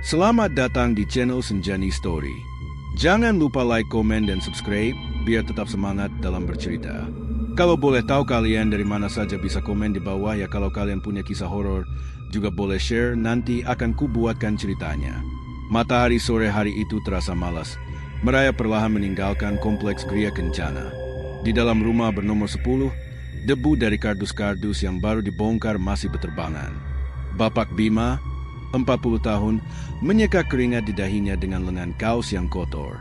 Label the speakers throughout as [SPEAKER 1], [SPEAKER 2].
[SPEAKER 1] Selamat datang di channel Senjani Story. Jangan lupa like, komen, dan subscribe biar tetap semangat dalam bercerita. Kalau boleh tahu kalian dari mana saja bisa komen di bawah ya. Kalau kalian punya kisah horor juga boleh share, nanti akan kubuatkan ceritanya. Matahari sore hari itu terasa malas. Merayap perlahan meninggalkan kompleks Gria Kencana. Di dalam rumah bernomor 10, debu dari kardus-kardus yang baru dibongkar masih berterbangan. Bapak Bima, 40 tahun, menyeka keringat di dahinya dengan lengan kaos yang kotor.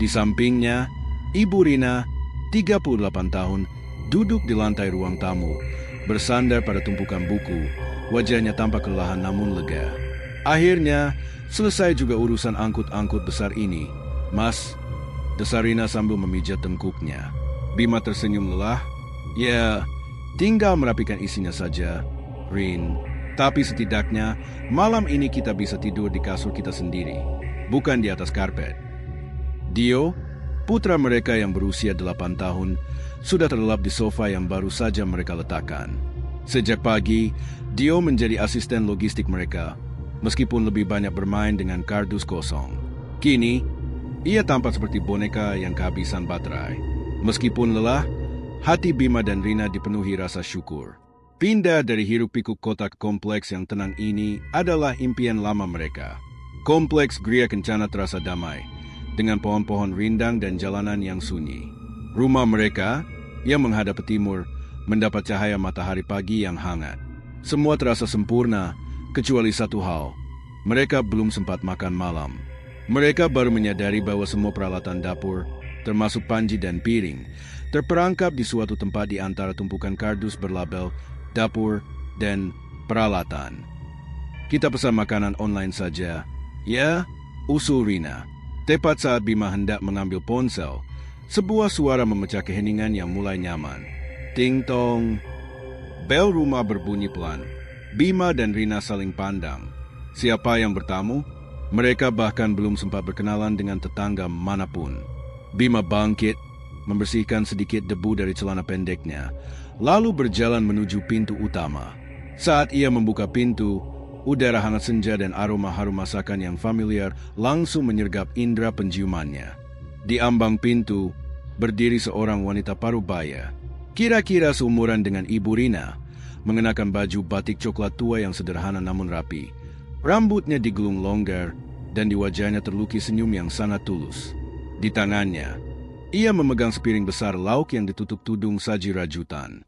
[SPEAKER 1] Di sampingnya, Ibu Rina, 38 tahun, duduk di lantai ruang tamu, bersandar pada tumpukan buku. Wajahnya tampak kelelahan namun lega. Akhirnya, selesai juga urusan angkut-angkut besar ini. Mas, desar Rina sambil memijat tengkuknya. Bima tersenyum lelah. Ya, tinggal merapikan isinya saja, Rin. Tapi setidaknya, malam ini kita bisa tidur di kasur kita sendiri, bukan di atas karpet. Dio, putra mereka yang berusia 8 tahun, sudah terlelap di sofa yang baru saja mereka letakkan. Sejak pagi, Dio menjadi asisten logistik mereka, meskipun lebih banyak bermain dengan kardus kosong. Kini, ia tampak seperti boneka yang kehabisan baterai. Meskipun lelah, hati Bima dan Rina dipenuhi rasa syukur. Pindah dari hiruk-pikuk kota ke kompleks yang tenang ini adalah impian lama mereka. Kompleks Gria Kencana terasa damai, dengan pohon-pohon rindang dan jalanan yang sunyi. Rumah mereka, yang menghadap ke timur, mendapat cahaya matahari pagi yang hangat. Semua terasa sempurna, kecuali satu hal. Mereka belum sempat makan malam. Mereka baru menyadari bahwa semua peralatan dapur, termasuk panci dan piring, terperangkap di suatu tempat di antara tumpukan kardus berlabel dapur, dan peralatan. Kita pesan makanan online saja. Ya, usul Rina. Tepat saat Bima hendak mengambil ponsel, sebuah suara memecah keheningan yang mulai nyaman. Ting-tong. Bel rumah berbunyi pelan. Bima dan Rina saling pandang. Siapa yang bertamu? Mereka bahkan belum sempat berkenalan dengan tetangga manapun. Bima bangkit, membersihkan sedikit debu dari celana pendeknya, lalu berjalan menuju pintu utama. Saat ia membuka pintu, udara hangat senja dan aroma harum masakan yang familiar langsung menyergap indera penciumannya. Di ambang pintu, berdiri seorang wanita parubaya, kira-kira seumuran dengan Ibu Rina, mengenakan baju batik coklat tua yang sederhana namun rapi. Rambutnya digulung longgar, dan di wajahnya terlukis senyum yang sangat tulus. Di tangannya, ia memegang sepiring besar lauk yang ditutup tudung saji rajutan.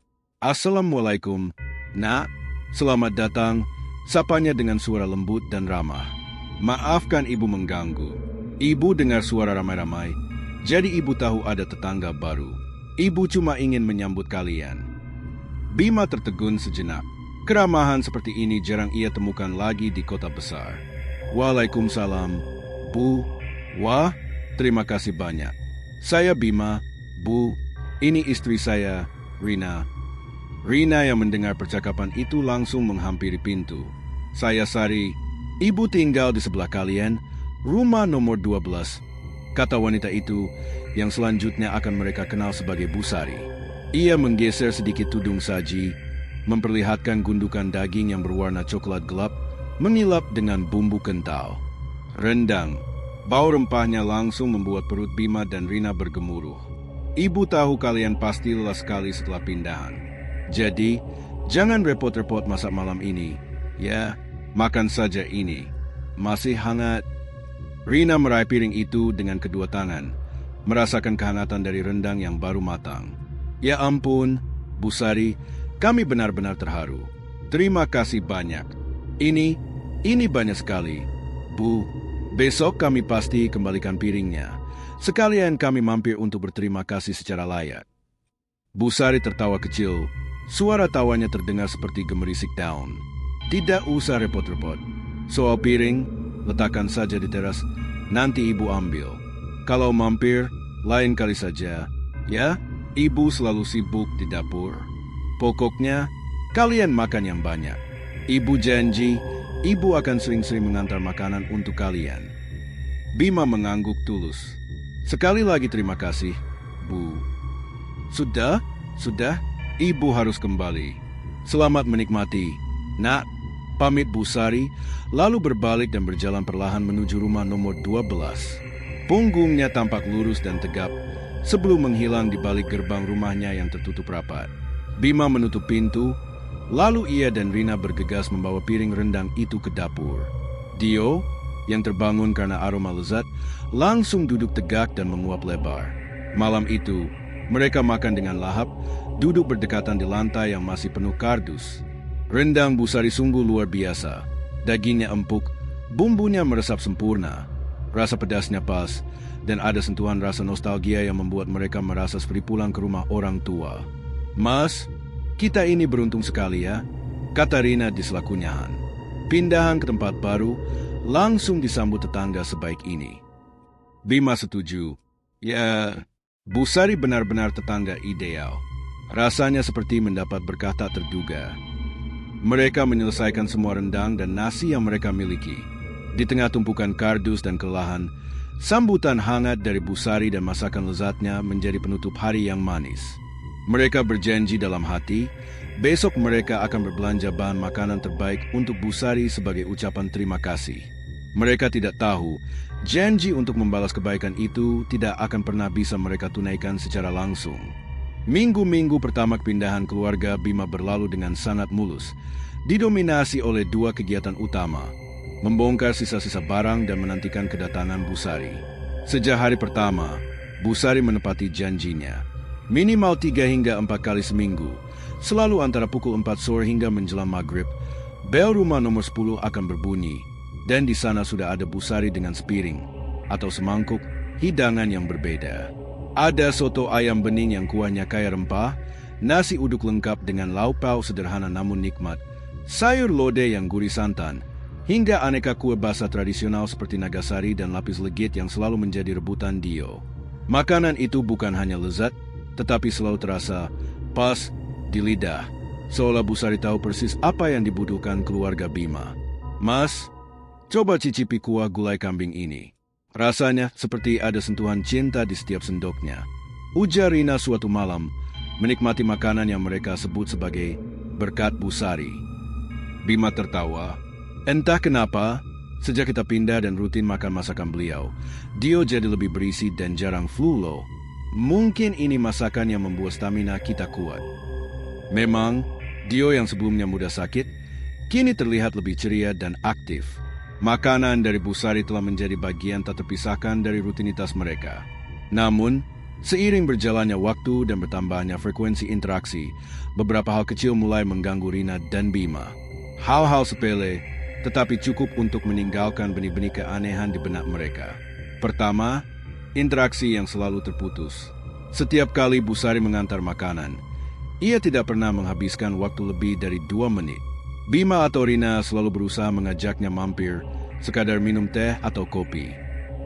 [SPEAKER 1] Assalamualaikum, Nak. Selamat datang, sapanya dengan suara lembut dan ramah. Maafkan ibu mengganggu. Ibu dengar suara ramai-ramai, jadi ibu tahu ada tetangga baru. Ibu cuma ingin menyambut kalian. Bima tertegun sejenak. Keramahan seperti ini jarang ia temukan lagi di kota besar. Waalaikumsalam, Bu. Wah, terima kasih banyak. Saya Bima, Bu. Ini istri saya, Rina. Rina yang mendengar percakapan itu langsung menghampiri pintu. Saya Sari, ibu tinggal di sebelah kalian, rumah nomor 12. Kata wanita itu, yang selanjutnya akan mereka kenal sebagai Bu Sari. Ia menggeser sedikit tudung saji, memperlihatkan gundukan daging yang berwarna coklat gelap, mengilap dengan bumbu kental. Rendang. Bau rempahnya langsung membuat perut Bima dan Rina bergemuruh. Ibu tahu kalian pasti lelah sekali setelah pindahan. Jadi, jangan repot-repot masak malam ini. Ya, makan saja ini. Masih hangat. Rina meraih piring itu dengan kedua tangan, merasakan kehangatan dari rendang yang baru matang. Ya ampun, Bu Sari, kami benar-benar terharu. Terima kasih banyak. Ini banyak sekali. Bu, besok kami pasti kembalikan piringnya. Sekalian kami mampir untuk berterima kasih secara layak. Bu Sari tertawa kecil. Suara tawanya terdengar seperti gemerisik daun. Tidak usah repot-repot. Soal piring, letakkan saja di teras. Nanti ibu ambil. Kalau mampir, lain kali saja. Ya, ibu selalu sibuk di dapur. Pokoknya, kalian makan yang banyak. Ibu janji, ibu akan sering-sering mengantar makanan untuk kalian. Bima mengangguk tulus. Sekali lagi terima kasih, Bu. Sudah, ibu harus kembali. Selamat menikmati. Nak, Pamit Busari, lalu berbalik dan berjalan perlahan menuju rumah nomor 12. Punggungnya tampak lurus dan tegap sebelum menghilang di balik gerbang rumahnya yang tertutup rapat. Bima menutup pintu, lalu ia dan Rina bergegas membawa piring rendang itu ke dapur. Dio, yang terbangun karena aroma lezat, langsung duduk tegak dan menguap lebar. Malam itu, mereka makan dengan lahap, duduk berdekatan di lantai yang masih penuh kardus. Rendang Busari sungguh luar biasa. Dagingnya empuk, bumbunya meresap sempurna. Rasa pedasnya pas, dan ada sentuhan rasa nostalgia yang membuat mereka merasa seperti pulang ke rumah orang tua. "Mas, kita ini beruntung sekali ya," kata Rina di sela kunyahan. Pindahan ke tempat baru, langsung disambut tetangga sebaik ini. Bima setuju. Ya, Busari benar-benar tetangga ideal. Rasanya seperti mendapat berkah tak terduga. Mereka menyelesaikan semua rendang dan nasi yang mereka miliki. Di tengah tumpukan kardus dan kelelahan, sambutan hangat dari Busari dan masakan lezatnya menjadi penutup hari yang manis. Mereka berjanji dalam hati, besok mereka akan berbelanja bahan makanan terbaik untuk Busari sebagai ucapan terima kasih. Mereka tidak tahu, janji untuk membalas kebaikan itu tidak akan pernah bisa mereka tunaikan secara langsung. Minggu-minggu pertama kepindahan keluarga Bima berlalu dengan sangat mulus, didominasi oleh dua kegiatan utama, membongkar sisa-sisa barang dan menantikan kedatangan Busari. Sejak hari pertama, Busari menepati janjinya. Minimal 3 hingga 4 kali seminggu, selalu antara pukul 4 sore hingga menjelang maghrib, bel rumah nomor 10 akan berbunyi, dan di sana sudah ada Busari dengan sepiring atau semangkuk hidangan yang berbeda. Ada soto ayam bening yang kuahnya kaya rempah, nasi uduk lengkap dengan lauk pauk sederhana namun nikmat, sayur lodeh yang gurih santan, hingga aneka kue basah tradisional seperti nagasari dan lapis legit yang selalu menjadi rebutan Dio. Makanan itu bukan hanya lezat, tetapi selalu terasa pas di lidah, seolah Busari tahu persis apa yang dibutuhkan keluarga Bima. "Mas, coba cicipi kuah gulai kambing ini. Rasanya seperti ada sentuhan cinta di setiap sendoknya," ujar Rina suatu malam, menikmati makanan yang mereka sebut sebagai berkat Busari. Bima tertawa. Entah kenapa, sejak kita pindah dan rutin makan masakan beliau, Dio jadi lebih berisi dan jarang flu loh. Mungkin ini masakan yang membuat stamina kita kuat. Memang, Dio yang sebelumnya mudah sakit, kini terlihat lebih ceria dan aktif. Makanan dari Busari telah menjadi bagian tak terpisahkan dari rutinitas mereka. Namun, seiring berjalannya waktu dan bertambahnya frekuensi interaksi, beberapa hal kecil mulai mengganggu Rina dan Bima. Hal-hal sepele, tetapi cukup untuk meninggalkan benih-benih keanehan di benak mereka. Pertama, interaksi yang selalu terputus. Setiap kali Busari mengantar makanan, ia tidak pernah menghabiskan waktu lebih dari 2 menit. Bima atau Rina selalu berusaha mengajaknya mampir, sekadar minum teh atau kopi.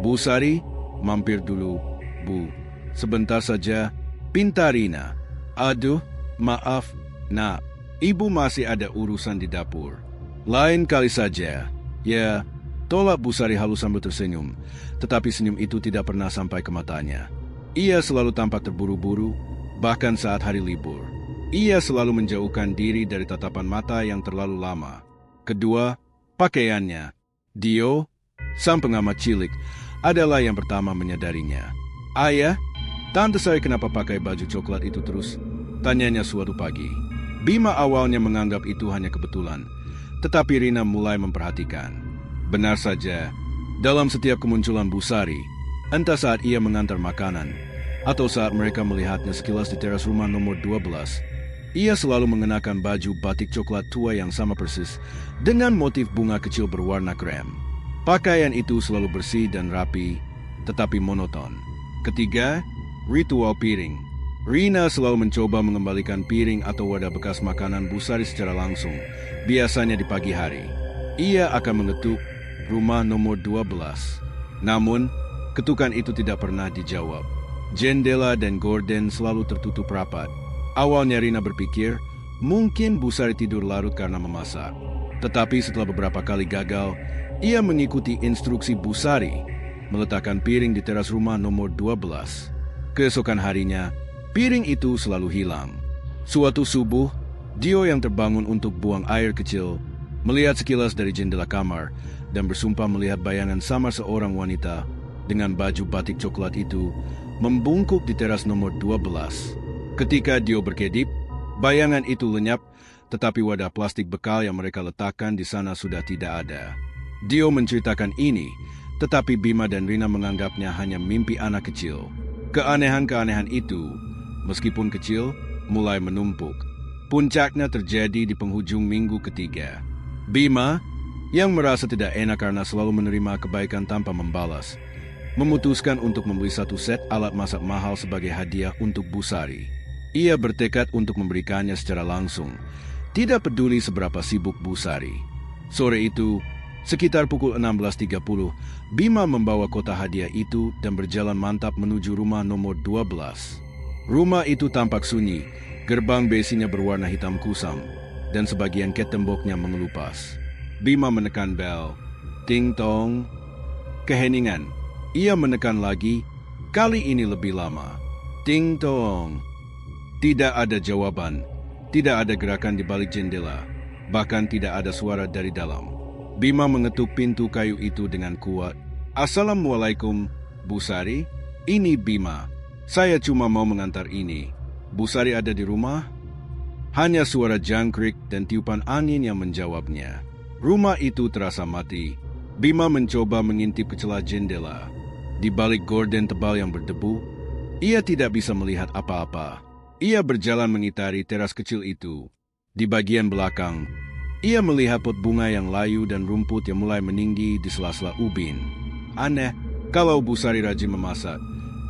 [SPEAKER 1] "Busari, mampir dulu, Bu. Sebentar saja," pinta Rina. "Aduh, maaf, Nak. Ibu masih ada urusan di dapur." "Lain kali saja." "Ya," tolak Busari halus sambil tersenyum, tetapi senyum itu tidak pernah sampai ke matanya. Ia selalu tampak terburu-buru, bahkan saat hari libur. Ia selalu menjauhkan diri dari tatapan mata yang terlalu lama. Kedua, pakaiannya. Dio, sang pengamat cilik, adalah yang pertama menyadarinya. "Ayah, tante saya kenapa pakai baju coklat itu terus?" tanyanya suatu pagi. Bima awalnya menganggap itu hanya kebetulan, tetapi Rina mulai memperhatikan. Benar saja, dalam setiap kemunculan Busari, entah saat ia mengantar makanan, atau saat mereka melihatnya sekilas di teras rumah nomor 12, ia selalu mengenakan baju batik coklat tua yang sama persis dengan motif bunga kecil berwarna krem. Pakaian itu selalu bersih dan rapi, tetapi monoton. Ketiga, ritual piring. Rina selalu mencoba mengembalikan piring atau wadah bekas makanan Busari secara langsung, biasanya di pagi hari. Ia akan mengetuk rumah nomor 12. Namun, ketukan itu tidak pernah dijawab. Jendela dan gorden selalu tertutup rapat. Awalnya Rina berpikir, mungkin Busari tidur larut karena memasak. Tetapi setelah beberapa kali gagal, ia mengikuti instruksi Busari, meletakkan piring di teras rumah nomor 12. Keesokan harinya, piring itu selalu hilang. Suatu subuh, Dio yang terbangun untuk buang air kecil, melihat sekilas dari jendela kamar dan bersumpah melihat bayangan samar seorang wanita dengan baju batik coklat itu membungkuk di teras nomor 12. Ketika Dio berkedip, bayangan itu lenyap, tetapi wadah plastik bekal yang mereka letakkan di sana sudah tidak ada. Dio menceritakan ini, tetapi Bima dan Rina menganggapnya hanya mimpi anak kecil. Keanehan-keanehan itu, meskipun kecil, mulai menumpuk. Puncaknya terjadi di penghujung minggu ketiga. Bima, yang merasa tidak enak karena selalu menerima kebaikan tanpa membalas, memutuskan untuk membeli satu set alat masak mahal sebagai hadiah untuk Bu Sari. Ia bertekad untuk memberikannya secara langsung, tidak peduli seberapa sibuk Bu Sari. Sore itu, sekitar pukul 16.30, Bima membawa kotak hadiah itu dan berjalan mantap menuju rumah nomor 12. Rumah itu tampak sunyi, gerbang besinya berwarna hitam kusam, dan sebagian ket temboknya mengelupas. Bima menekan bel. Ting tong. Keheningan. Ia menekan lagi, kali ini lebih lama. Ting tong. Tidak ada jawaban. Tidak ada gerakan di balik jendela. Bahkan tidak ada suara dari dalam. Bima mengetuk pintu kayu itu dengan kuat. Assalamualaikum, Bu Sari. Ini Bima. Saya cuma mau mengantar ini. Bu Sari ada di rumah? Hanya suara jangkrik dan tiupan angin yang menjawabnya. Rumah itu terasa mati. Bima mencoba mengintip ke celah jendela. Di balik gorden tebal yang berdebu, ia tidak bisa melihat apa-apa. Ia berjalan mengitari teras kecil itu. Di bagian belakang, ia melihat pot bunga yang layu dan rumput yang mulai meninggi di sela-sela ubin. Aneh, kalau Bu Sari rajin memasak,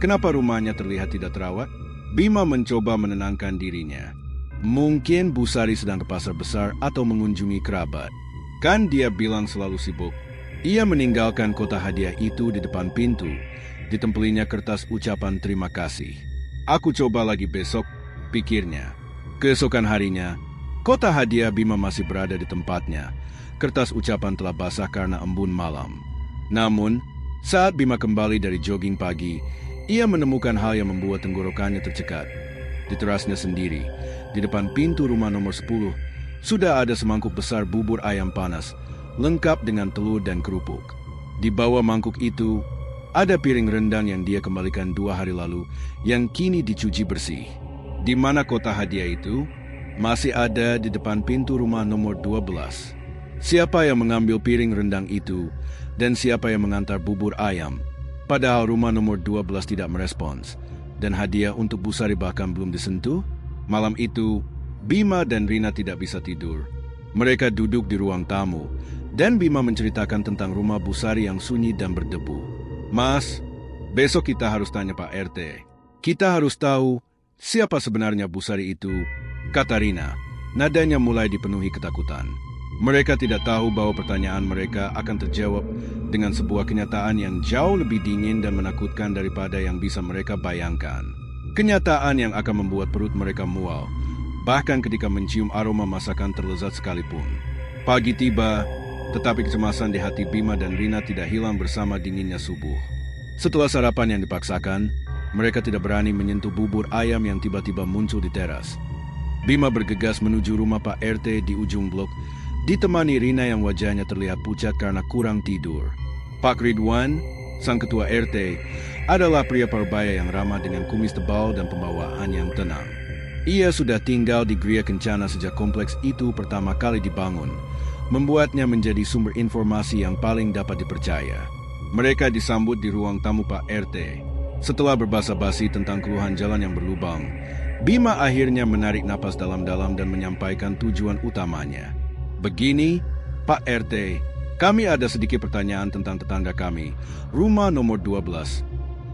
[SPEAKER 1] kenapa rumahnya terlihat tidak terawat? Bima mencoba menenangkan dirinya. Mungkin Bu Sari sedang ke pasar besar atau mengunjungi kerabat. Kan dia bilang selalu sibuk. Ia meninggalkan kotak hadiah itu di depan pintu. Ditempelinya kertas ucapan terima kasih. Aku coba lagi besok, pikirnya. Keesokan harinya, kotak hadiah Bima masih berada di tempatnya. Kertas ucapan telah basah karena embun malam. Namun, saat Bima kembali dari jogging pagi, ia menemukan hal yang membuat tenggorokannya tercekat. Di terasnya sendiri, di depan pintu rumah nomor 10, sudah ada semangkuk besar bubur ayam panas, lengkap dengan telur dan kerupuk. Di bawah mangkuk itu, ada piring rendang yang dia kembalikan 2 hari lalu, yang kini dicuci bersih. Di mana kotak hadiah itu? Masih ada di depan pintu rumah nomor 12. Siapa yang mengambil piring rendang itu, dan siapa yang mengantar bubur ayam? Padahal rumah nomor 12 tidak merespons, dan hadiah untuk Bu Sari bahkan belum disentuh. Malam itu, Bima dan Rina tidak bisa tidur. Mereka duduk di ruang tamu, dan Bima menceritakan tentang rumah Bu Sari yang sunyi dan berdebu. Mas, besok kita harus tanya Pak RT. Kita harus tahu siapa sebenarnya Bu Sari itu, kata Rina. Nadanya mulai dipenuhi ketakutan. Mereka tidak tahu bahwa pertanyaan mereka akan terjawab dengan sebuah kenyataan yang jauh lebih dingin dan menakutkan daripada yang bisa mereka bayangkan. Kenyataan yang akan membuat perut mereka mual, bahkan ketika mencium aroma masakan terlezat sekalipun. Pagi tiba, tetapi kecemasan di hati Bima dan Rina tidak hilang bersama dinginnya subuh. Setelah sarapan yang dipaksakan, mereka tidak berani menyentuh bubur ayam yang tiba-tiba muncul di teras. Bima bergegas menuju rumah Pak RT di ujung blok, ditemani Rina yang wajahnya terlihat pucat karena kurang tidur. Pak Ridwan, sang ketua RT, adalah pria parubaya yang ramah dengan kumis tebal dan pembawaan yang tenang. Ia sudah tinggal di Gria Kencana sejak kompleks itu pertama kali dibangun, membuatnya menjadi sumber informasi yang paling dapat dipercaya. Mereka disambut di ruang tamu Pak RT. Setelah berbasa-basi tentang keluhan jalan yang berlubang, Bima akhirnya menarik napas dalam-dalam dan menyampaikan tujuan utamanya. Begini, Pak RT, kami ada sedikit pertanyaan tentang tetangga kami, rumah nomor 12.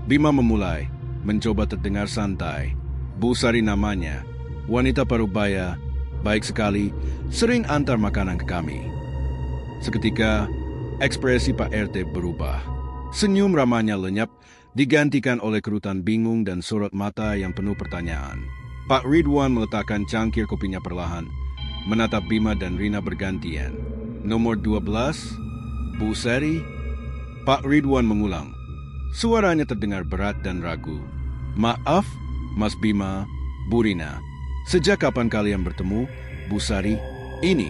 [SPEAKER 1] Bima memulai, mencoba terdengar santai. Bu Sari namanya, wanita parubaya, baik sekali, sering antar makanan ke kami. Seketika, ekspresi Pak RT berubah. Senyum ramahnya lenyap, digantikan oleh kerutan bingung dan sorot mata yang penuh pertanyaan. Pak Ridwan meletakkan cangkir kopinya perlahan, menatap Bima dan Rina bergantian. Nomor 12, Bu Sari? Pak Ridwan mengulang. Suaranya terdengar berat dan ragu. Maaf, Mas Bima, Bu Rina. Sejak kapan kalian bertemu, Bu Sari? Ini.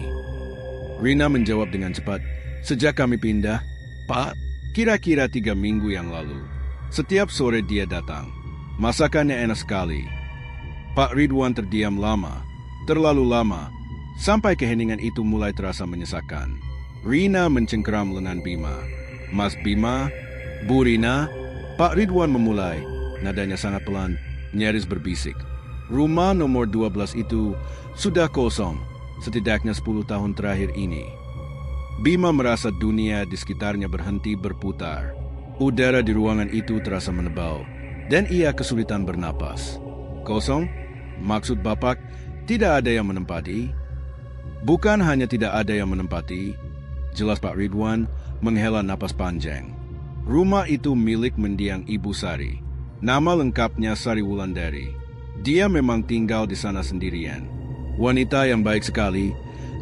[SPEAKER 1] Rina menjawab dengan cepat, "Sejak kami pindah, Pak, kira-kira 3 minggu yang lalu. Setiap sore dia datang. Masakannya enak sekali." Pak Ridwan terdiam lama, terlalu lama, sampai keheningan itu mulai terasa menyesakan. Rina mencengkeram lengan Bima. "Mas Bima, Bu Rina," Pak Ridwan memulai, nadanya sangat pelan, nyaris berbisik. "Rumah nomor 12 itu sudah kosong, setidaknya 10 tahun terakhir ini." Bima merasa dunia di sekitarnya berhenti berputar. Udara di ruangan itu terasa menebal, dan ia kesulitan bernapas. "Kosong? Maksud Bapak, tidak ada yang menempati?" "Bukan hanya tidak ada yang menempati," jelas Pak Ridwan menghela napas panjang. "Rumah itu milik mendiang Ibu Sari. Nama lengkapnya Sari Wulandari. Dia memang tinggal di sana sendirian. Wanita yang baik sekali,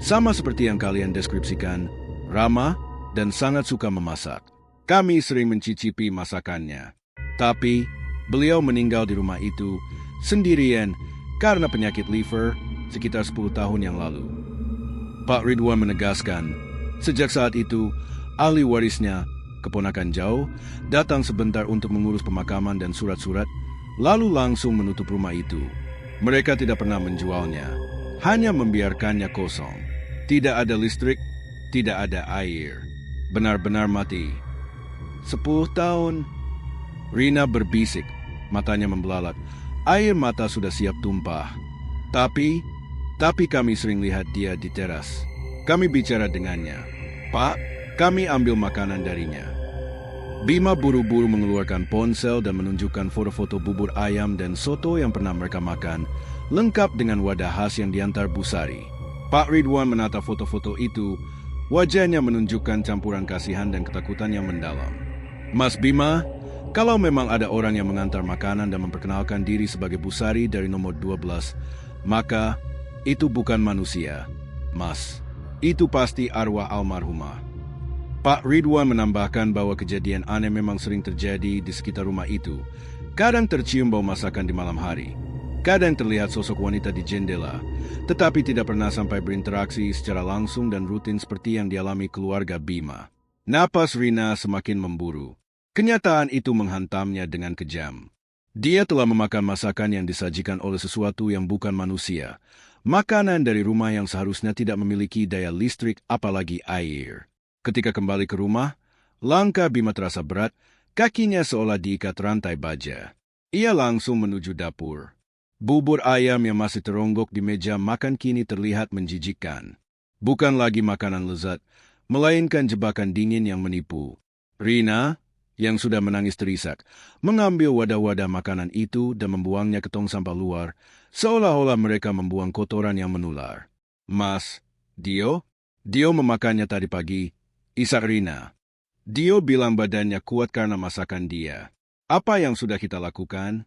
[SPEAKER 1] sama seperti yang kalian deskripsikan, ramah dan sangat suka memasak. Kami sering mencicipi masakannya. Tapi, beliau meninggal di rumah itu sendirian karena penyakit liver sekitar 10 tahun yang lalu." Pak Ridwan menegaskan, sejak saat itu, ahli warisnya, keponakan jauh, datang sebentar untuk mengurus pemakaman dan surat-surat, lalu langsung menutup rumah itu. Mereka tidak pernah menjualnya, hanya membiarkannya kosong. Tidak ada listrik, tidak ada air. Benar-benar mati. 10 tahun. Rina berbisik, matanya membelalak. Air mata sudah siap tumpah. Tapi kami sering lihat dia di teras. Kami bicara dengannya. "Pak, kami ambil makanan darinya." Bima buru-buru mengeluarkan ponsel dan menunjukkan foto-foto bubur ayam dan soto yang pernah mereka makan, lengkap dengan wadah khas yang diantar Bu Sari. Pak Ridwan menata foto-foto itu, wajahnya menunjukkan campuran kasihan dan ketakutan yang mendalam. "Mas Bima, kalau memang ada orang yang mengantar makanan dan memperkenalkan diri sebagai Bu Sari dari nomor 12, maka itu bukan manusia, Mas. Itu pasti arwah almarhumah." Pak Ridwan menambahkan bahwa kejadian aneh memang sering terjadi di sekitar rumah itu. Kadang tercium bau masakan di malam hari. Kadang terlihat sosok wanita di jendela, tetapi tidak pernah sampai berinteraksi secara langsung dan rutin seperti yang dialami keluarga Bima. Napas Rina semakin memburu. Kenyataan itu menghantamnya dengan kejam. Dia telah memakan masakan yang disajikan oleh sesuatu yang bukan manusia. Makanan dari rumah yang seharusnya tidak memiliki daya listrik apalagi air. Ketika kembali ke rumah, langkah Bima terasa berat, kakinya seolah diikat rantai baja. Ia langsung menuju dapur. Bubur ayam yang masih teronggok di meja makan kini terlihat menjijikkan. Bukan lagi makanan lezat, melainkan jebakan dingin yang menipu. Rina, yang sudah menangis terisak, mengambil wadah-wadah makanan itu dan membuangnya ke tong sampah luar, seolah-olah mereka membuang kotoran yang menular. "Mas, Dio memakannya tadi pagi," isak Rina. "Dio bilang badannya kuat karena masakan dia. Apa yang sudah kita lakukan?"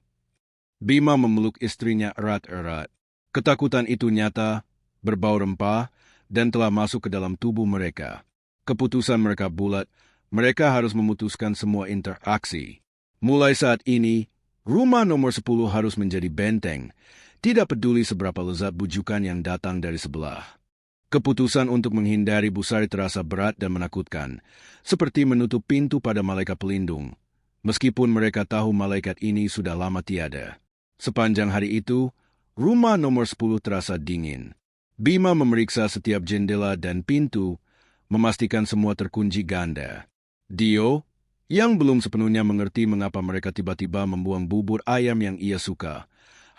[SPEAKER 1] Bima memeluk istrinya erat-erat. Ketakutan itu nyata, berbau rempah, dan telah masuk ke dalam tubuh mereka. Keputusan mereka bulat, mereka harus memutuskan semua interaksi. Mulai saat ini, rumah nomor 10 harus menjadi benteng, tidak peduli seberapa lezat bujukan yang datang dari sebelah. Keputusan untuk menghindari Bu Sari terasa berat dan menakutkan, seperti menutup pintu pada malaikat pelindung. Meskipun mereka tahu malaikat ini sudah lama tiada. Sepanjang hari itu, rumah nomor 10 terasa dingin. Bima memeriksa setiap jendela dan pintu, memastikan semua terkunci ganda. Dio, yang belum sepenuhnya mengerti mengapa mereka tiba-tiba membuang bubur ayam yang ia suka,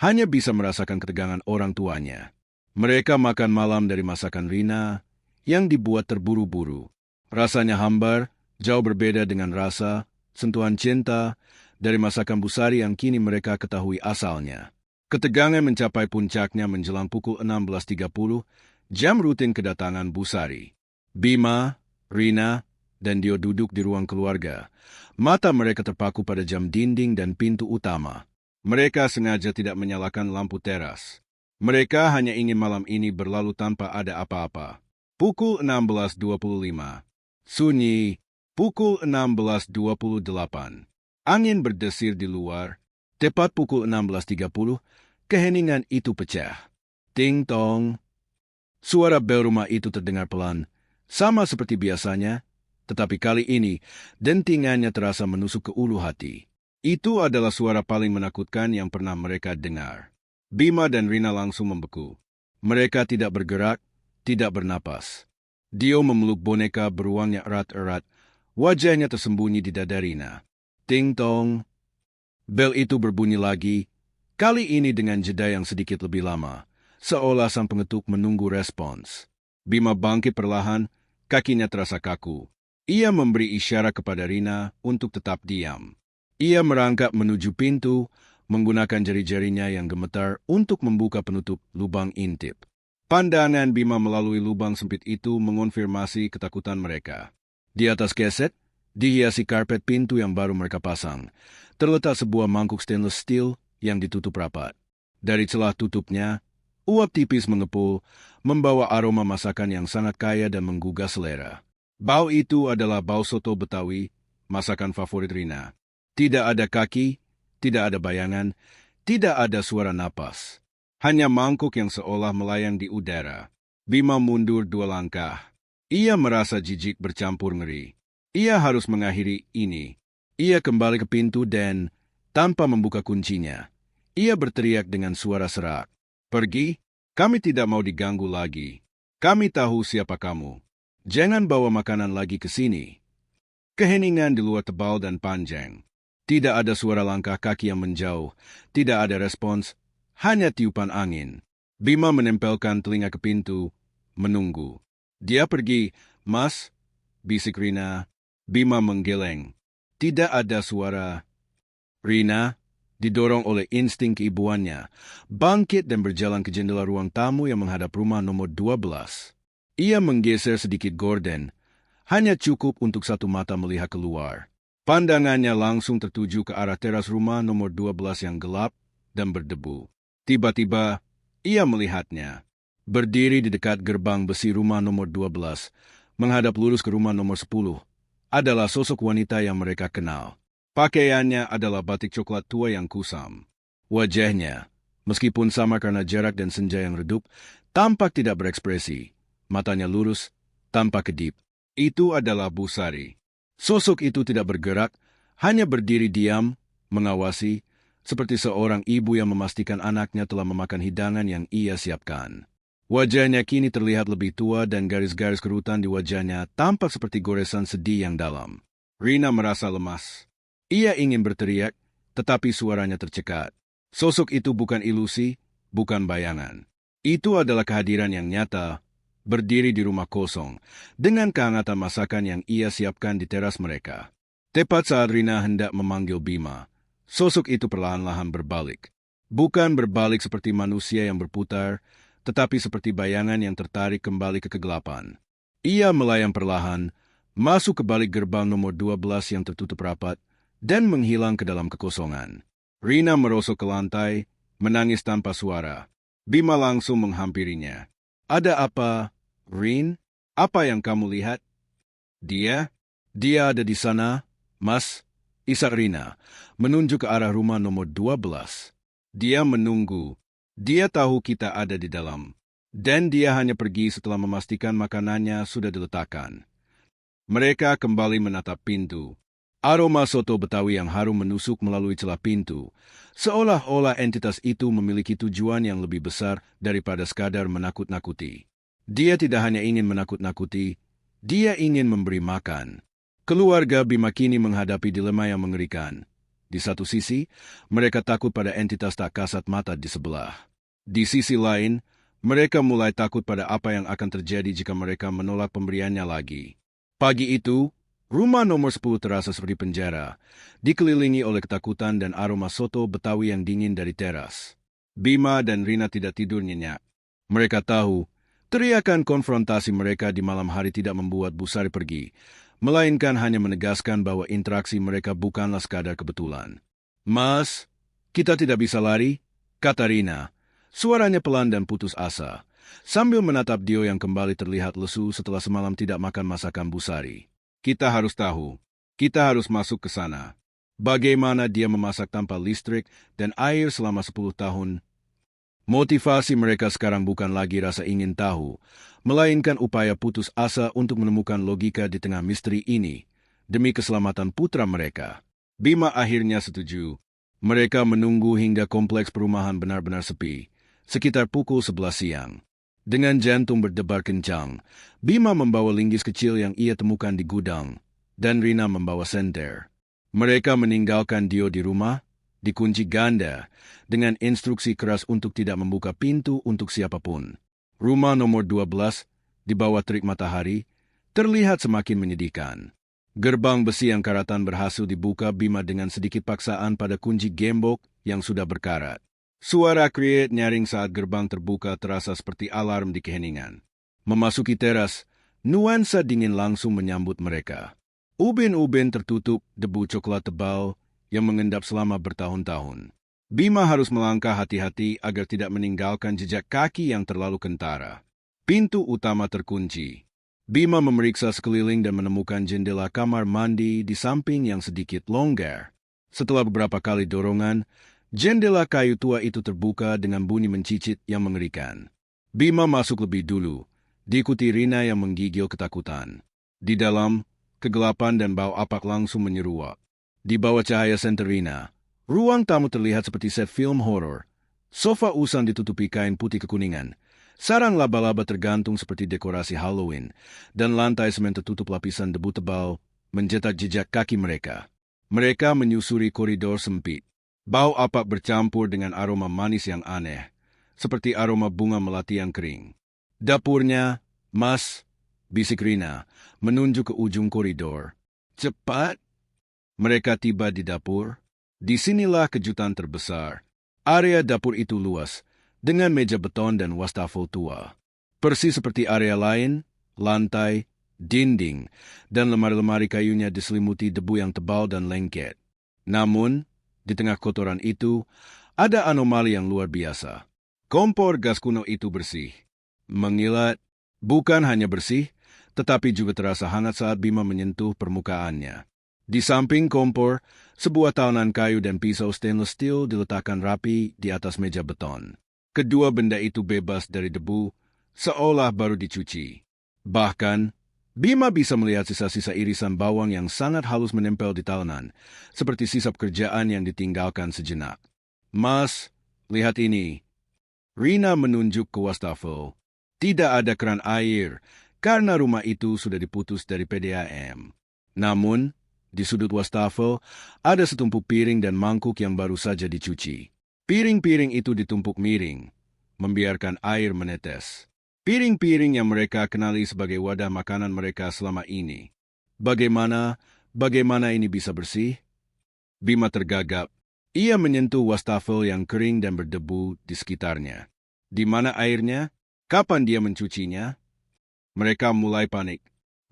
[SPEAKER 1] hanya bisa merasakan ketegangan orang tuanya. Mereka makan malam dari masakan Rina yang dibuat terburu-buru. Rasanya hambar, jauh berbeda dengan rasa, sentuhan cinta dari masakan Bu Sari yang kini mereka ketahui asalnya. Ketegangan mencapai puncaknya menjelang pukul 16.30, jam rutin kedatangan Bu Sari. Bima, Rina, dan Dio duduk di ruang keluarga. Mata mereka terpaku pada jam dinding dan pintu utama. Mereka sengaja tidak menyalakan lampu teras. Mereka hanya ingin malam ini berlalu tanpa ada apa-apa. Pukul 16.25. Sunyi. Pukul 16.28. Angin berdesir di luar. Tepat pukul 16.30, keheningan itu pecah. Ting tong. Suara bel rumah itu terdengar pelan, Sama seperti biasanya, tetapi kali ini dentingannya terasa menusuk ke ulu hati. Itu adalah suara paling menakutkan yang pernah mereka dengar. Bima dan Rina langsung membeku. Mereka tidak bergerak, tidak bernapas. Dio memeluk boneka beruangnya erat-erat, wajahnya tersembunyi di dada Rina. Ting-tong. Bel itu berbunyi lagi, kali ini dengan jeda yang sedikit lebih lama, seolah sang pengetuk menunggu respons. Bima bangkit perlahan, kakinya terasa kaku. Ia memberi isyarat kepada Rina untuk tetap diam. Ia merangkak menuju pintu, menggunakan jari-jarinya yang gemetar untuk membuka penutup lubang intip. Pandangan Bima melalui lubang sempit itu mengonfirmasi ketakutan mereka. Di atas keset, dihiasi karpet pintu yang baru mereka pasang, terletak sebuah mangkuk stainless steel yang ditutup rapat. Dari celah tutupnya, uap tipis mengepul, membawa aroma masakan yang sangat kaya dan menggugah selera. Bau itu adalah bau soto Betawi, masakan favorit Rina. Tidak ada kaki, tidak ada bayangan, tidak ada suara napas. Hanya mangkuk yang seolah melayang di udara. Bima mundur 2 langkah. Ia merasa jijik bercampur ngeri. Ia harus mengakhiri ini. Ia kembali ke pintu dan, tanpa membuka kuncinya, ia berteriak dengan suara serak. Pergi, kami tidak mau diganggu lagi. Kami tahu siapa kamu. Jangan bawa makanan lagi ke sini. Keheningan di luar tebal dan panjang. Tidak ada suara langkah kaki yang menjauh. Tidak ada respons. Hanya tiupan angin. Bima menempelkan telinga ke pintu, menunggu. Dia pergi, Mas, bisik Rina. Bima menggeleng. Tidak ada suara. Rina, didorong oleh insting keibuannya, bangkit dan berjalan ke jendela ruang tamu yang menghadap rumah nomor 12. Ia menggeser sedikit gorden, hanya cukup untuk satu mata melihat keluar. Pandangannya langsung tertuju ke arah teras rumah nomor 12 yang gelap dan berdebu. Tiba-tiba, ia melihatnya. Berdiri di dekat gerbang besi rumah nomor 12, menghadap lurus ke rumah nomor 10, adalah sosok wanita yang mereka kenal. Pakaiannya adalah batik coklat tua yang kusam. Wajahnya, meskipun sama karena jarak dan senja yang redup, tampak tidak berekspresi. Matanya lurus, tanpa kedip. Itu adalah Bu Sari. Sosok itu tidak bergerak, hanya berdiri diam, mengawasi, seperti seorang ibu yang memastikan anaknya telah memakan hidangan yang ia siapkan. Wajahnya kini terlihat lebih tua dan garis-garis kerutan di wajahnya tampak seperti goresan sedih yang dalam. Rina merasa lemas. Ia ingin berteriak, tetapi suaranya tercekat. Sosok itu bukan ilusi, bukan bayangan. Itu adalah kehadiran yang nyata, berdiri di rumah kosong, dengan kehangatan masakan yang ia siapkan di teras mereka. Tepat saat Rina hendak memanggil Bima, sosok itu perlahan-lahan berbalik. Bukan berbalik seperti manusia yang berputar, tetapi seperti bayangan yang tertarik kembali ke kegelapan. Ia melayang perlahan, masuk ke balik gerbang nomor 12 yang tertutup rapat, dan menghilang ke dalam kekosongan. Rina merosok ke lantai, menangis tanpa suara. Bima langsung menghampirinya. Ada apa, Rin? Apa yang kamu lihat? Dia ada di sana, Mas, isak Rina, menunjuk ke arah rumah nomor 12. Dia menunggu. Dia tahu kita ada di dalam. Dan dia hanya pergi setelah memastikan makanannya sudah diletakkan. Mereka kembali menatap pintu. Aroma soto Betawi yang harum menusuk melalui celah pintu, seolah-olah entitas itu memiliki tujuan yang lebih besar daripada sekadar menakut-nakuti. Dia tidak hanya ingin menakut-nakuti, dia ingin memberi makan. Keluarga Bima kini menghadapi dilema yang mengerikan. Di satu sisi, mereka takut pada entitas tak kasat mata di sebelah. Di sisi lain, mereka mulai takut pada apa yang akan terjadi jika mereka menolak pemberiannya lagi. Pagi itu, rumah nomor 10 terasa seperti penjara, dikelilingi oleh ketakutan dan aroma soto Betawi yang dingin dari teras. Bima dan Rina tidak tidur nyenyak. Mereka tahu, teriakan konfrontasi mereka di malam hari tidak membuat Bu Sari pergi, melainkan hanya menegaskan bahwa interaksi mereka bukanlah sekadar kebetulan. Mas, kita tidak bisa lari, kata Rina. Suaranya pelan dan putus asa, sambil menatap Dio yang kembali terlihat lesu setelah semalam tidak makan masakan Bu Sari. Kita harus tahu, kita harus masuk ke sana. Bagaimana dia memasak tanpa listrik dan air selama 10 tahun? Motivasi mereka sekarang bukan lagi rasa ingin tahu, melainkan upaya putus asa untuk menemukan logika di tengah misteri ini, demi keselamatan putra mereka. Bima akhirnya setuju. Mereka menunggu hingga kompleks perumahan benar-benar sepi, sekitar pukul 11 siang. Dengan jantung berdebar kencang, Bima membawa linggis kecil yang ia temukan di gudang, dan Rina membawa senter. Mereka meninggalkan Dio di rumah, dikunci ganda, dengan instruksi keras untuk tidak membuka pintu untuk siapapun. Rumah nomor 12, di bawah terik matahari, terlihat semakin menyedihkan. Gerbang besi yang karatan berhasil dibuka Bima dengan sedikit paksaan pada kunci gembok yang sudah berkarat. Suara kriet nyaring saat gerbang terbuka terasa seperti alarm di keheningan. Memasuki teras, nuansa dingin langsung menyambut mereka. Ubin-ubin tertutup debu coklat tebal yang mengendap selama bertahun-tahun. Bima harus melangkah hati-hati agar tidak meninggalkan jejak kaki yang terlalu kentara. Pintu utama terkunci. Bima memeriksa sekeliling dan menemukan jendela kamar mandi di samping yang sedikit longgar. Setelah beberapa kali dorongan, jendela kayu tua itu terbuka dengan bunyi mencicit yang mengerikan. Bima masuk lebih dulu, diikuti Rina yang menggigil ketakutan. Di dalam, kegelapan dan bau apak langsung menyeruak. Di bawah cahaya senter Rina, ruang tamu terlihat seperti set film horor. Sofa usang ditutupi kain putih kekuningan. Sarang laba-laba tergantung seperti dekorasi Halloween, dan lantai semen tertutup lapisan debu tebal mencetak jejak kaki mereka. Mereka menyusuri koridor sempit. Bau apak bercampur dengan aroma manis yang aneh, seperti aroma bunga melati yang kering. Dapurnya, Mas, bisik Rina, menunjuk ke ujung koridor. Cepat! Mereka tiba di dapur. Disinilah kejutan terbesar. Area dapur itu luas, dengan meja beton dan wastafel tua. Persis seperti area lain, lantai, dinding, dan lemari-lemari kayunya diselimuti debu yang tebal dan lengket. Namun, di tengah kotoran itu, ada anomali yang luar biasa. Kompor gas kuno itu bersih. Mengilat, bukan hanya bersih, tetapi juga terasa hangat saat Bima menyentuh permukaannya. Di samping kompor, sebuah tahanan kayu dan pisau stainless steel diletakkan rapi di atas meja beton. Kedua benda itu bebas dari debu, seolah baru dicuci. Bahkan, Bima bisa melihat sisa-sisa irisan bawang yang sangat halus menempel di talenan, seperti sisa pekerjaan yang ditinggalkan sejenak. Mas, lihat ini. Rina menunjuk ke wastafel. Tidak ada keran air, karena rumah itu sudah diputus dari PDAM. Namun, di sudut wastafel, ada setumpuk piring dan mangkuk yang baru saja dicuci. Piring-piring itu ditumpuk miring, membiarkan air menetes. Piring-piring yang mereka kenali sebagai wadah makanan mereka selama ini. Bagaimana ini bisa bersih? Bima tergagap. Ia menyentuh wastafel yang kering dan berdebu di sekitarnya. Di mana airnya? Kapan dia mencucinya? Mereka mulai panik.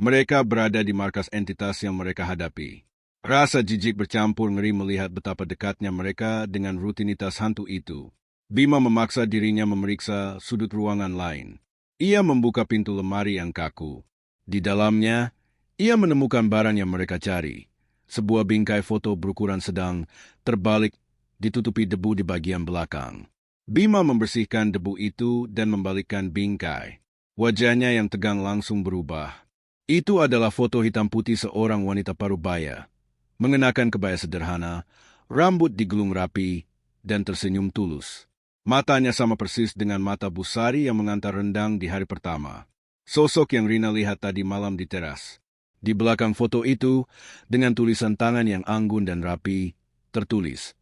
[SPEAKER 1] Mereka berada di markas entitas yang mereka hadapi. Rasa jijik bercampur ngeri melihat betapa dekatnya mereka dengan rutinitas hantu itu. Bima memaksa dirinya memeriksa sudut ruangan lain. Ia membuka pintu lemari yang kaku. Di dalamnya, ia menemukan barang yang mereka cari. Sebuah bingkai foto berukuran sedang, terbalik, ditutupi debu di bagian belakang. Bima membersihkan debu itu dan membalikkan bingkai. Wajahnya yang tegang langsung berubah. Itu adalah foto hitam putih seorang wanita parubaya, mengenakan kebaya sederhana, rambut digulung rapi, dan tersenyum tulus. Matanya sama persis dengan mata Busari yang mengantar rendang di hari pertama. Sosok yang Rina lihat tadi malam di teras. Di belakang foto itu, dengan tulisan tangan yang anggun dan rapi, tertulis,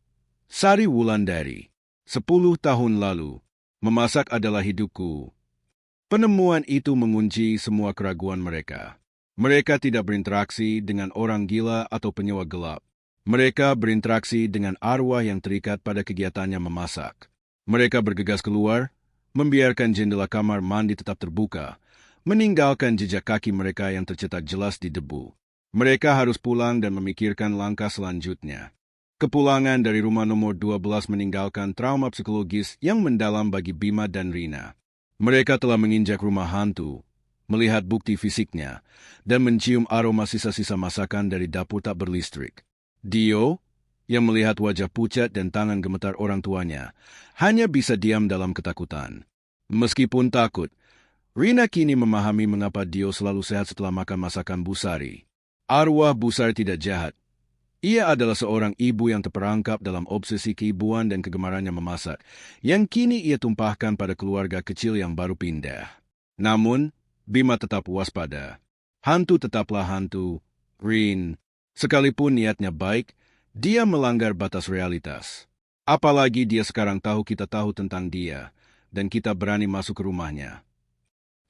[SPEAKER 1] Sari Wulandari, 10 tahun lalu, memasak adalah hidupku. Penemuan itu mengunci semua keraguan mereka. Mereka tidak berinteraksi dengan orang gila atau penyewa gelap. Mereka berinteraksi dengan arwah yang terikat pada kegiatannya memasak. Mereka bergegas keluar, membiarkan jendela kamar mandi tetap terbuka, meninggalkan jejak kaki mereka yang tercetak jelas di debu. Mereka harus pulang dan memikirkan langkah selanjutnya. Kepulangan dari rumah nomor 12 meninggalkan trauma psikologis yang mendalam bagi Bima dan Rina. Mereka telah menginjak rumah hantu, melihat bukti fisiknya, dan mencium aroma sisa-sisa masakan dari dapur tak berlistrik. Dio, yang melihat wajah pucat dan tangan gemetar orang tuanya, hanya bisa diam dalam ketakutan. Meskipun takut, Rina kini memahami mengapa Dio selalu sehat setelah makan masakan Busari. Arwah Busari tidak jahat. Ia adalah seorang ibu yang terperangkap dalam obsesi keibuan dan kegemarannya memasak, yang kini ia tumpahkan pada keluarga kecil yang baru pindah. Namun, Bima tetap waspada. Hantu tetaplah hantu, Rin. Sekalipun niatnya baik, dia melanggar batas realitas. Apalagi dia sekarang tahu kita tahu tentang dia, dan kita berani masuk ke rumahnya.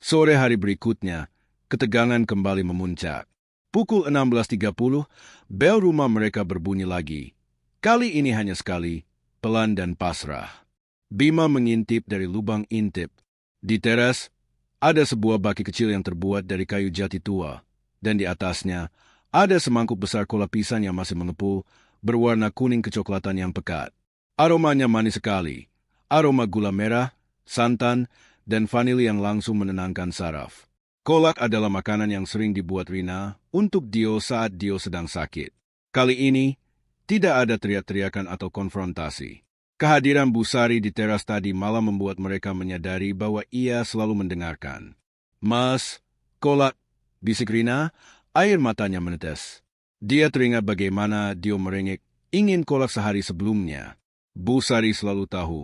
[SPEAKER 1] Sore hari berikutnya, ketegangan kembali memuncak. Pukul 16.30, bel rumah mereka berbunyi lagi. Kali ini hanya sekali, pelan dan pasrah. Bima mengintip dari lubang intip. Di teras, ada sebuah baki kecil yang terbuat dari kayu jati tua, dan di atasnya ada semangkuk besar kola pisang yang masih mengepul, berwarna kuning kecoklatan yang pekat. Aromanya manis sekali, aroma gula merah, santan, dan vanili yang langsung menenangkan saraf. Kolak adalah makanan yang sering dibuat Rina untuk Dio saat Dio sedang sakit. Kali ini, tidak ada teriak-teriakan atau konfrontasi. Kehadiran Busari di teras tadi malah membuat mereka menyadari bahwa ia selalu mendengarkan. Mas, kolak, bisik Rina, air matanya menetes. Dia teringat bagaimana Dio merengek ingin kolak sehari sebelumnya. Busari selalu tahu.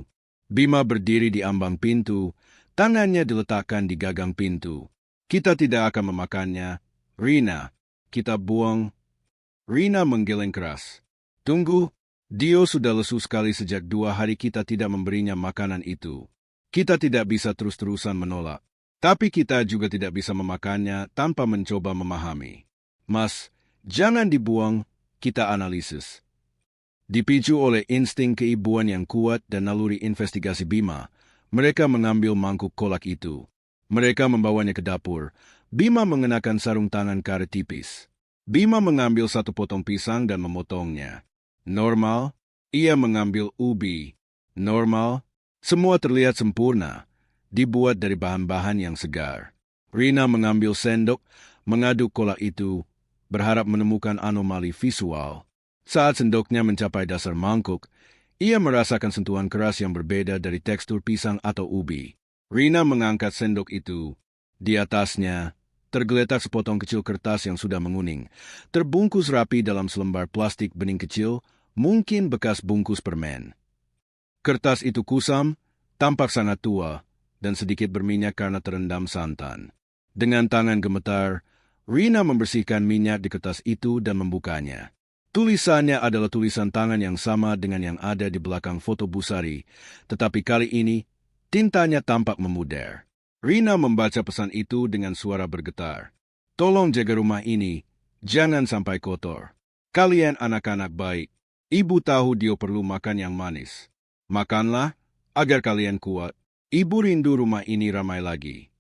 [SPEAKER 1] Bima berdiri di ambang pintu, tangannya diletakkan di gagang pintu. Kita tidak akan memakannya, Rina. Kita buang. Rina menggeleng keras. Tunggu. Dio sudah lesu sekali sejak 2 hari kita tidak memberinya makanan itu. Kita tidak bisa terus-terusan menolak. Tapi kita juga tidak bisa memakannya tanpa mencoba memahami. Mas, jangan dibuang, kita analisis. Dipicu oleh insting keibuan yang kuat dan naluri investigasi Bima, mereka mengambil mangkuk kolak itu. Mereka membawanya ke dapur. Bima mengenakan sarung tangan karet tipis. Bima mengambil 1 potong pisang dan memotongnya. Normal, ia mengambil ubi. Normal, semua terlihat sempurna, dibuat dari bahan-bahan yang segar. Rina mengambil sendok, mengaduk kolak itu, berharap menemukan anomali visual. Saat sendoknya mencapai dasar mangkuk, ia merasakan sentuhan keras yang berbeda dari tekstur pisang atau ubi. Rina mengangkat sendok itu. Di atasnya, tergeletak sepotong kecil kertas yang sudah menguning, terbungkus rapi dalam selembar plastik bening kecil, mungkin bekas bungkus permen. Kertas itu kusam, tampak sangat tua, dan sedikit berminyak karena terendam santan. Dengan tangan gemetar, Rina membersihkan minyak di kertas itu dan membukanya. Tulisannya adalah tulisan tangan yang sama dengan yang ada di belakang foto Busari, tetapi kali ini, tintanya tampak memudar. Rina membaca pesan itu dengan suara bergetar. Tolong jaga rumah ini, jangan sampai kotor. Kalian anak-anak baik. Ibu tahu Dio perlu makan yang manis. Makanlah, agar kalian kuat. Ibu rindu rumah ini ramai lagi.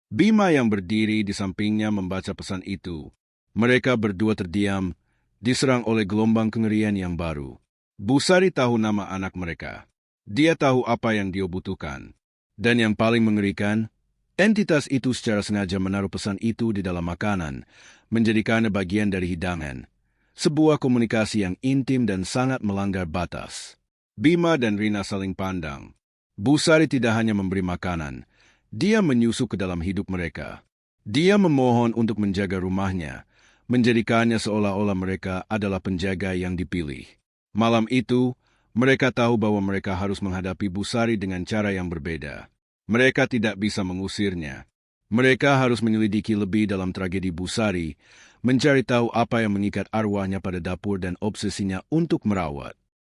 [SPEAKER 1] Bima yang berdiri di sampingnya membaca pesan itu. Mereka berdua terdiam, diserang oleh gelombang kengerian yang baru. Busari tahu nama anak mereka. Dia tahu apa yang Dio butuhkan. Dan yang paling mengerikan, entitas itu secara sengaja menaruh pesan itu di dalam makanan, menjadikannya bagian dari hidangan. Sebuah komunikasi yang intim dan sangat melanggar batas. Bima dan Rina saling pandang. Busari tidak hanya memberi makanan, dia menyusup ke dalam hidup mereka. Dia memohon untuk menjaga rumahnya, menjadikannya seolah-olah mereka adalah penjaga yang dipilih. Malam itu, mereka tahu bahwa mereka harus menghadapi Busari dengan cara yang berbeda. Mereka tidak bisa mengusirnya. Mereka harus menyelidiki lebih dalam tragedi Busari, mencari tahu apa yang mengikat arwahnya pada dapur dan obsesinya untuk merawat.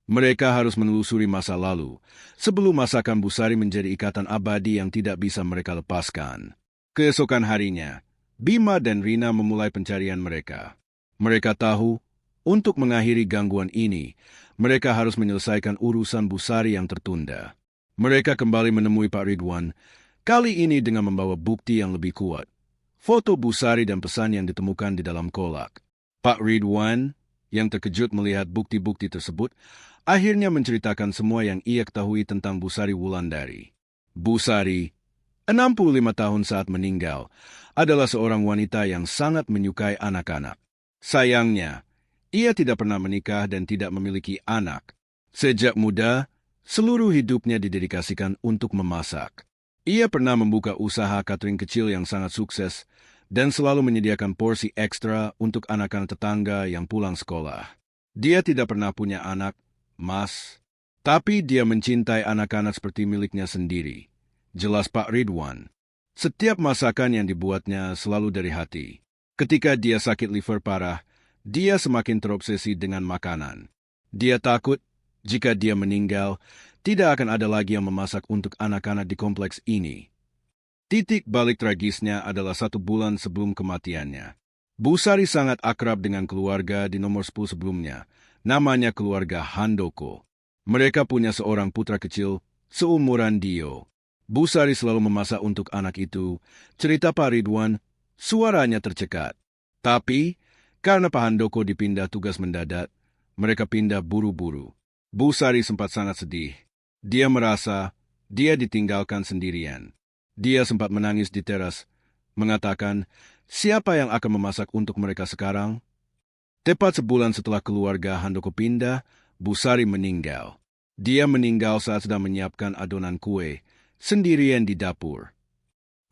[SPEAKER 1] Mereka harus menelusuri masa lalu, sebelum masakan Busari menjadi ikatan abadi yang tidak bisa mereka lepaskan. Keesokan harinya, Bima dan Rina memulai pencarian mereka. Mereka tahu, untuk mengakhiri gangguan ini, mereka harus menyelesaikan urusan Busari yang tertunda. Mereka kembali menemui Pak Ridwan, kali ini dengan membawa bukti yang lebih kuat. Foto Busari dan pesan yang ditemukan di dalam kolak. Pak Ridwan, yang terkejut melihat bukti-bukti tersebut, akhirnya menceritakan semua yang ia ketahui tentang Busari Wulandari. Busari, 65 tahun saat meninggal, adalah seorang wanita yang sangat menyukai anak-anak. Sayangnya, Ia tidak pernah menikah dan tidak memiliki anak. Sejak muda, seluruh hidupnya didedikasikan untuk memasak. Ia pernah membuka usaha catering kecil yang sangat sukses dan selalu menyediakan porsi ekstra untuk anak-anak tetangga yang pulang sekolah. Dia tidak pernah punya anak, Mas, tapi dia mencintai anak-anak seperti miliknya sendiri. Jelas Pak Ridwan. Setiap masakan yang dibuatnya selalu dari hati. Ketika dia sakit liver parah, dia semakin terobsesi dengan makanan. Dia takut jika dia meninggal, tidak akan ada lagi yang memasak untuk anak-anak di kompleks ini. Titik balik tragisnya adalah 1 bulan sebelum kematiannya. Bu Sari sangat akrab dengan keluarga di nomor 10 sebelumnya, namanya keluarga Handoko. Mereka punya seorang putra kecil, seumuran Dio. Bu Sari selalu memasak untuk anak itu. Cerita Pak Ridwan, suaranya tercekat. Tapi, karena Pak Handoko dipindah tugas mendadak, mereka pindah buru-buru. Bu Sari sempat sangat sedih. Dia merasa dia ditinggalkan sendirian. Dia sempat menangis di teras, mengatakan, siapa yang akan memasak untuk mereka sekarang? Tepat sebulan setelah keluarga Handoko pindah, Bu Sari meninggal. Dia meninggal saat sedang menyiapkan adonan kue, sendirian di dapur.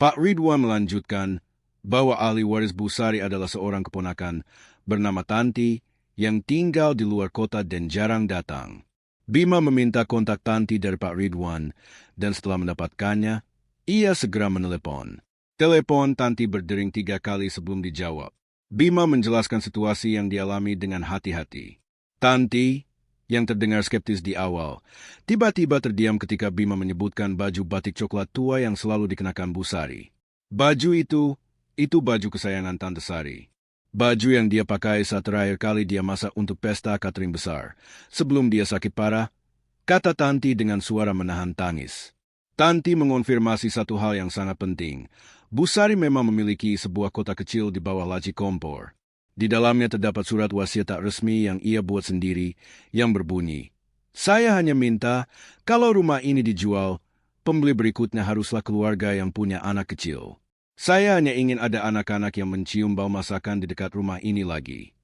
[SPEAKER 1] Pak Ridwan melanjutkan bahwa ahli waris Bu Sari adalah seorang keponakan bernama Tanti yang tinggal di luar kota dan jarang datang. Bima meminta kontak Tanti dari Pak Ridwan, dan setelah mendapatkannya, ia segera menelepon. Telepon Tanti berdering 3 kali sebelum dijawab. Bima menjelaskan situasi yang dialami dengan hati-hati. Tanti, yang terdengar skeptis di awal, tiba-tiba terdiam ketika Bima menyebutkan baju batik coklat tua yang selalu dikenakan Bu Sari. Baju itu baju kesayangan Tante Sari. Baju yang dia pakai saat terakhir kali dia masak untuk pesta catering besar. Sebelum dia sakit parah, kata Tanti dengan suara menahan tangis. Tanti mengonfirmasi satu hal yang sangat penting. Bu Sari memang memiliki sebuah kotak kecil di bawah laci kompor. Di dalamnya terdapat surat wasiat tak resmi yang ia buat sendiri, yang berbunyi, "Saya hanya minta, kalau rumah ini dijual, pembeli berikutnya haruslah keluarga yang punya anak kecil. Saya hanya ingin ada anak-anak yang mencium bau masakan di dekat rumah ini lagi."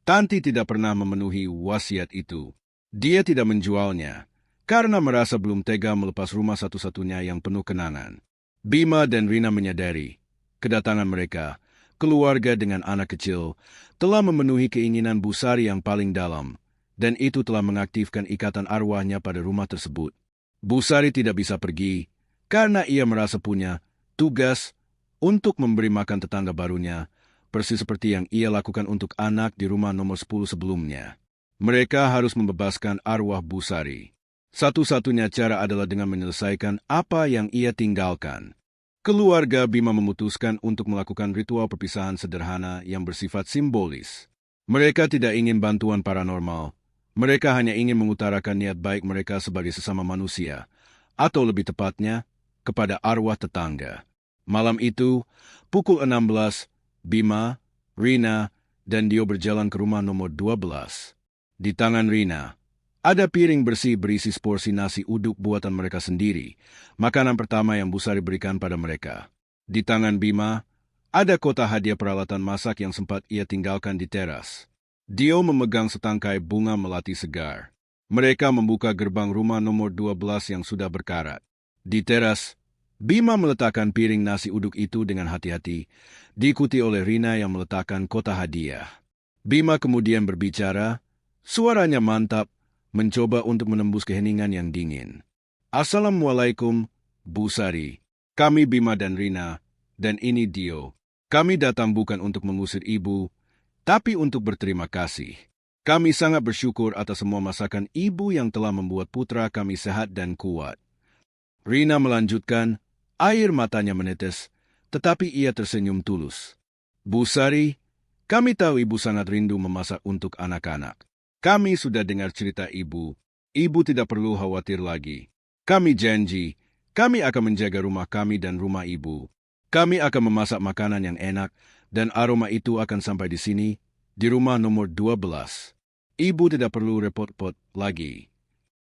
[SPEAKER 1] Tanti tidak pernah memenuhi wasiat itu. Dia tidak menjualnya, karena merasa belum tega melepas rumah satu-satunya yang penuh kenangan. Bima dan Rina menyadari, kedatangan mereka, keluarga dengan anak kecil, telah memenuhi keinginan Bu Sari yang paling dalam, dan itu telah mengaktifkan ikatan arwahnya pada rumah tersebut. Bu Sari tidak bisa pergi, karena ia merasa punya tugas untuk memberi makan tetangga barunya, persis seperti yang ia lakukan untuk anak di rumah nomor 10 sebelumnya. Mereka harus membebaskan arwah Bu Sari. Satu-satunya cara adalah dengan menyelesaikan apa yang ia tinggalkan. Keluarga Bima memutuskan untuk melakukan ritual perpisahan sederhana yang bersifat simbolis. Mereka tidak ingin bantuan paranormal. Mereka hanya ingin mengutarakan niat baik mereka sebagai sesama manusia, atau lebih tepatnya, kepada arwah tetangga. Malam itu, pukul 16, Bima, Rina, dan Dio berjalan ke rumah nomor 12. Di tangan Rina, ada piring bersih berisi seporsi nasi uduk buatan mereka sendiri, makanan pertama yang Bu Sari berikan pada mereka. Di tangan Bima, ada kotak hadiah peralatan masak yang sempat ia tinggalkan di teras. Dio memegang setangkai bunga melati segar. Mereka membuka gerbang rumah nomor 12 yang sudah berkarat. Di teras, Bima meletakkan piring nasi uduk itu dengan hati-hati, diikuti oleh Rina yang meletakkan kotak hadiah. Bima kemudian berbicara, suaranya mantap, mencoba untuk menembus keheningan yang dingin. "Assalamualaikum, Bu Sari. Kami Bima dan Rina, dan ini Dio. Kami datang bukan untuk mengusir ibu, tapi untuk berterima kasih. Kami sangat bersyukur atas semua masakan ibu yang telah membuat putra kami sehat dan kuat." Rina melanjutkan, air matanya menetes, tetapi ia tersenyum tulus. "Bu Sari, kami tahu ibu sangat rindu memasak untuk anak-anak. Kami sudah dengar cerita ibu. Ibu tidak perlu khawatir lagi. Kami janji, kami akan menjaga rumah kami dan rumah ibu. Kami akan memasak makanan yang enak, dan aroma itu akan sampai di sini, di rumah nomor 12. Ibu tidak perlu repot-repot lagi."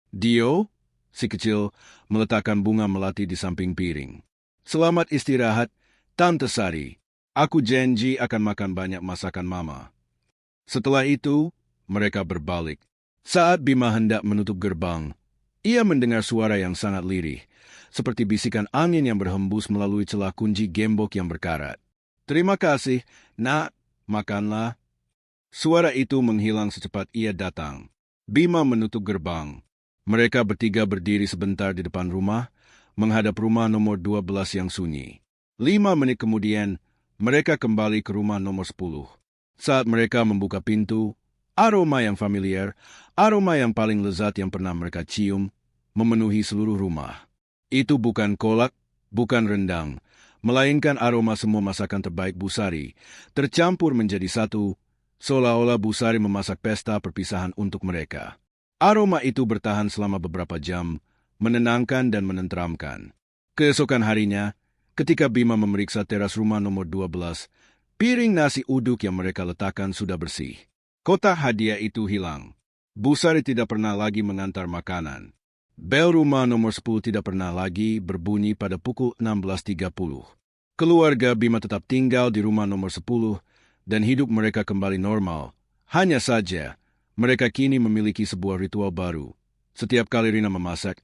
[SPEAKER 1] Dio, si kecil, meletakkan bunga melati di samping piring. "Selamat istirahat, Tante Sari. Aku janji akan makan banyak masakan Mama." Setelah itu, mereka berbalik. Saat Bima hendak menutup gerbang, ia mendengar suara yang sangat lirih, seperti bisikan angin yang berhembus melalui celah kunci gembok yang berkarat. "Terima kasih, nak, makanlah." Suara itu menghilang secepat ia datang. Bima menutup gerbang. Mereka bertiga berdiri sebentar di depan rumah, menghadap rumah nomor 12 yang sunyi. 5 menit kemudian, mereka kembali ke rumah nomor 10. Saat mereka membuka pintu, aroma yang familiar, aroma yang paling lezat yang pernah mereka cium, memenuhi seluruh rumah. Itu bukan kolak, bukan rendang, melainkan aroma semua masakan terbaik Bu Sari, tercampur menjadi satu, seolah-olah Bu Sari memasak pesta perpisahan untuk mereka. Aroma itu bertahan selama beberapa jam, menenangkan dan menenteramkan. Keesokan harinya, ketika Bima memeriksa teras rumah nomor 12, piring nasi uduk yang mereka letakkan sudah bersih. Kotak hadiah itu hilang. Bu Sari tidak pernah lagi mengantar makanan. Bel rumah nomor 10 tidak pernah lagi berbunyi pada pukul 16.30. Keluarga Bima tetap tinggal di rumah nomor 10 dan hidup mereka kembali normal. Hanya saja, mereka kini memiliki sebuah ritual baru. Setiap kali Rina memasak,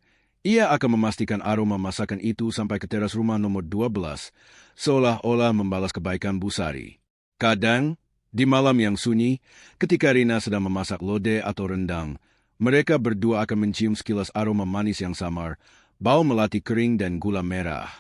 [SPEAKER 1] ia akan memastikan aroma masakan itu sampai ke teras rumah nomor 12, seolah-olah membalas kebaikan Bu Sari. Kadang, di malam yang sunyi, ketika Rina sedang memasak lodeh atau rendang, mereka berdua akan mencium sekilas aroma manis yang samar, bau melati kering dan gula merah.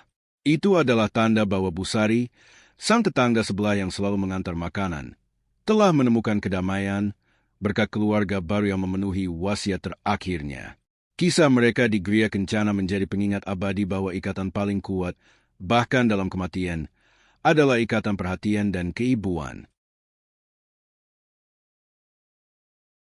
[SPEAKER 1] Itu adalah tanda bahwa Bu Sari, sang tetangga sebelah yang selalu mengantar makanan, telah menemukan kedamaian berkat keluarga baru yang memenuhi wasiat terakhirnya. Kisah mereka di Gria Kencana menjadi pengingat abadi bahwa ikatan paling kuat, bahkan dalam kematian, adalah ikatan perhatian dan keibuan.